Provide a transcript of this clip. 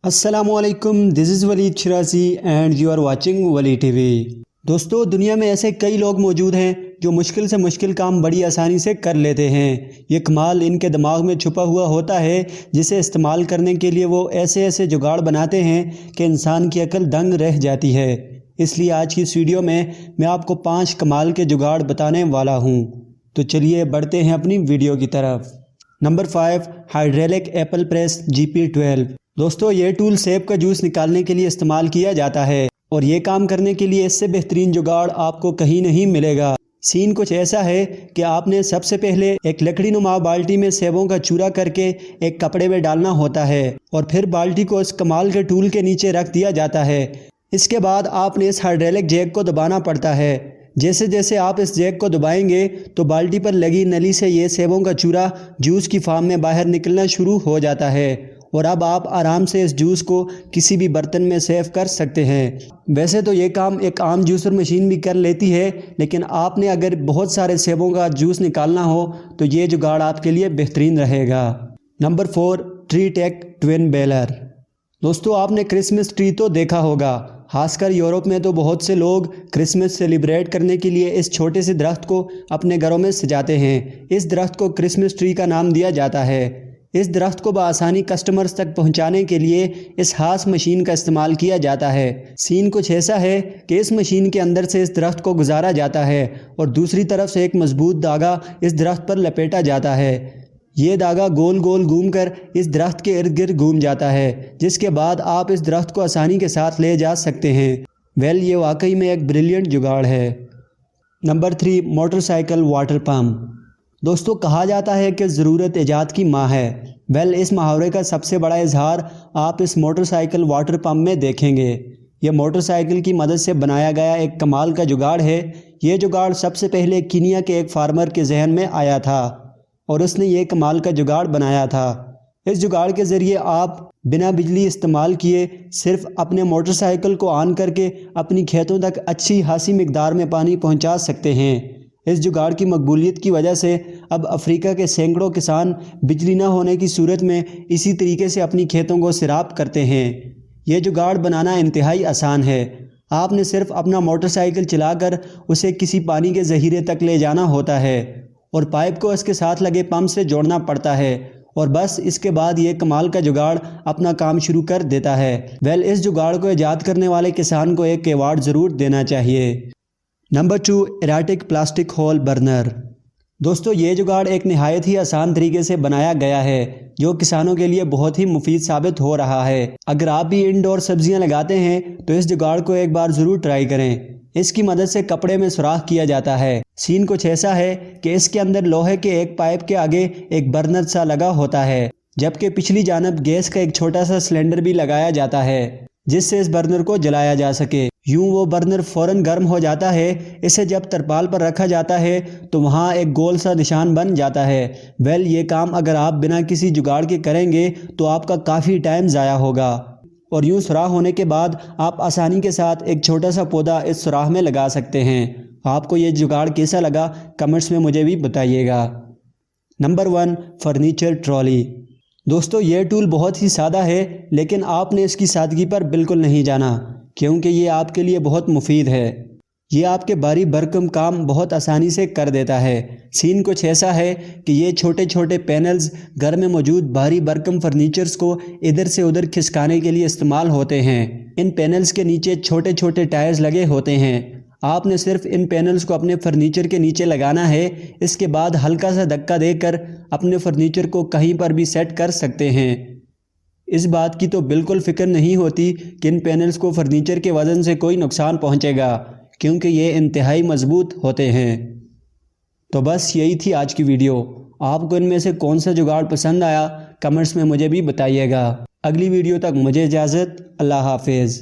السلام علیکم، this is ولیed اینڈ یو آر واچنگ ولیed ٹی وی۔ دوستو، دنیا میں ایسے کئی لوگ موجود ہیں جو مشکل سے مشکل کام بڑی آسانی سے کر لیتے ہیں۔ یہ کمال ان کے دماغ میں چھپا ہوا ہوتا ہے، جسے استعمال کرنے کے لیے وہ ایسے جگاڑ بناتے ہیں کہ انسان کی عقل دنگ رہ جاتی ہے۔ اس لیے آج کی اس ویڈیو میں آپ کو 5 کمال کے جگاڑ بتانے والا ہوں۔ تو چلیے بڑھتے ہیں اپنی ویڈیو کی طرف۔ Number 5، hydraulic apple press GP12۔ دوستو، یہ ٹول سیب کا جوس نکالنے کے لیے استعمال کیا جاتا ہے، اور یہ کام کرنے کے لیے اس سے بہترین جگاڑ آپ کو کہیں نہیں ملے گا۔ سین کچھ ایسا ہے کہ آپ نے سب سے پہلے ایک لکڑی نما بالٹی میں سیبوں کا چورا کر کے ایک کپڑے میں ڈالنا ہوتا ہے، اور پھر بالٹی کو اس کمال کے ٹول کے نیچے رکھ دیا جاتا ہے۔ اس کے بعد آپ نے اس ہائیڈرولک جیک کو دبانا پڑتا ہے۔ جیسے جیسے آپ اس جیک کو دبائیں گے تو بالٹی پر لگی نلی سے یہ سیبوں کا چورا جوس کی فارم میں باہر نکلنا شروع ہو جاتا ہے، اور اب آپ آرام سے اس جوس کو کسی بھی برتن میں سیو کر سکتے ہیں۔ ویسے تو یہ کام ایک عام جوسر مشین بھی کر لیتی ہے، لیکن آپ نے اگر بہت سارے سیبوں کا جوس نکالنا ہو تو یہ جگاڑ آپ کے لیے بہترین رہے گا۔ نمبر 4، ٹری ٹیک ٹوین بیلر۔ دوستو، آپ نے کرسمس ٹری تو دیکھا ہوگا، خاص کر یورپ میں تو بہت سے لوگ کرسمس سیلیبریٹ کرنے کے لیے اس چھوٹے سے درخت کو اپنے گھروں میں سجاتے ہیں۔ اس درخت کو کرسمس ٹری کا نام دیا جاتا ہے۔ اس درخت کو بآسانی کسٹمرز تک پہنچانے کے لیے اس خاص مشین کا استعمال کیا جاتا ہے۔ سین کچھ ایسا ہے کہ اس مشین کے اندر سے اس درخت کو گزارا جاتا ہے، اور دوسری طرف سے ایک مضبوط دھاگا اس درخت پر لپیٹا جاتا ہے۔ یہ دھاگا گول گول گھوم کر اس درخت کے ارد گرد گھوم جاتا ہے، جس کے بعد آپ اس درخت کو آسانی کے ساتھ لے جا سکتے ہیں۔ یہ واقعی میں ایک بریلینٹ جگاڑ ہے۔ Number 3، motor cycle water pump. دوستو، کہا جاتا ہے کہ ضرورت ایجاد کی ماں ہے۔ اس محاورے کا سب سے بڑا اظہار آپ اس موٹر سائیکل واٹر پمپ میں دیکھیں گے۔ یہ موٹر سائیکل کی مدد سے بنایا گیا ایک کمال کا جگاڑ ہے۔ یہ جگاڑ سب سے پہلے کینیا کے ایک فارمر کے ذہن میں آیا تھا، اور اس نے یہ کمال کا جگاڑ بنایا تھا۔ اس جگاڑ کے ذریعے آپ بنا بجلی استعمال کیے صرف اپنے موٹر سائیکل کو آن کر کے اپنی کھیتوں تک اچھی خاصی مقدار میں پانی پہنچا سکتے ہیں۔ اس جگاڑ کی مقبولیت کی وجہ سے اب افریقہ کے سینکڑوں کسان بجلی نہ ہونے کی صورت میں اسی طریقے سے اپنی کھیتوں کو سیراب کرتے ہیں۔ یہ جگاڑ بنانا انتہائی آسان ہے۔ آپ نے صرف اپنا موٹر سائیکل چلا کر اسے کسی پانی کے ذخیرے تک لے جانا ہوتا ہے، اور پائپ کو اس کے ساتھ لگے پمپ سے جوڑنا پڑتا ہے، اور بس اس کے بعد یہ کمال کا جگاڑ اپنا کام شروع کر دیتا ہے۔ اس جگاڑ کو ایجاد کرنے والے کسان کو ایک ایوارڈ ضرور دینا چاہیے۔ Number 2، erratic plastic hole burner. دوستو، یہ جگاڑ ایک نہایت ہی آسان طریقے سے بنایا گیا ہے، جو کسانوں کے لیے بہت ہی مفید ثابت ہو رہا ہے۔ اگر آپ بھی انڈور سبزیاں لگاتے ہیں تو اس جگاڑ کو ایک بار ضرور ٹرائی کریں۔ اس کی مدد سے کپڑے میں سوراخ کیا جاتا ہے۔ سین کچھ ایسا ہے کہ اس کے اندر لوہے کے ایک پائپ کے آگے ایک برنر سا لگا ہوتا ہے، جبکہ پچھلی جانب گیس کا ایک چھوٹا سا سلنڈر بھی لگایا جاتا ہے، جس سے اس برنر کو جلایا جا سکے۔ یوں وہ برنر فوراً گرم ہو جاتا ہے۔ اسے جب ترپال پر رکھا جاتا ہے تو وہاں ایک گول سا نشان بن جاتا ہے۔ یہ کام اگر آپ بنا کسی جگاڑ کے کریں گے تو آپ کا کافی ٹائم ضائع ہوگا، اور یوں سوراخ ہونے کے بعد آپ آسانی کے ساتھ ایک چھوٹا سا پودا اس سوراخ میں لگا سکتے ہیں۔ آپ کو یہ جگاڑ کیسا لگا کمنٹس میں مجھے بھی بتائیے گا۔ Number 1، furniture trolley. دوستو، یہ ٹول بہت ہی سادہ ہے، لیکن آپ نے اس کی سادگی پر بالکل نہیں جانا، کیونکہ یہ آپ کے لیے بہت مفید ہے۔ یہ آپ کے بھاری بھرکم کام بہت آسانی سے کر دیتا ہے۔ سین کچھ ایسا ہے کہ یہ چھوٹے چھوٹے پینلز گھر میں موجود بھاری بھرکم فرنیچرز کو ادھر سے ادھر کھسکانے کے لیے استعمال ہوتے ہیں۔ ان پینلز کے نیچے چھوٹے چھوٹے ٹائرز لگے ہوتے ہیں۔ آپ نے صرف ان پینلز کو اپنے فرنیچر کے نیچے لگانا ہے۔ اس کے بعد ہلکا سا دھکا دے کر اپنے فرنیچر کو کہیں پر بھی سیٹ کر سکتے ہیں۔ اس بات کی تو بالکل فکر نہیں ہوتی کہ ان پینلز کو فرنیچر کے وزن سے کوئی نقصان پہنچے گا، کیونکہ یہ انتہائی مضبوط ہوتے ہیں۔ تو بس یہی تھی آج کی ویڈیو۔ آپ کو ان میں سے کون سا جگاڑ پسند آیا کمنٹس میں مجھے بھی بتائیے گا۔ اگلی ویڈیو تک مجھے اجازت۔ اللہ حافظ۔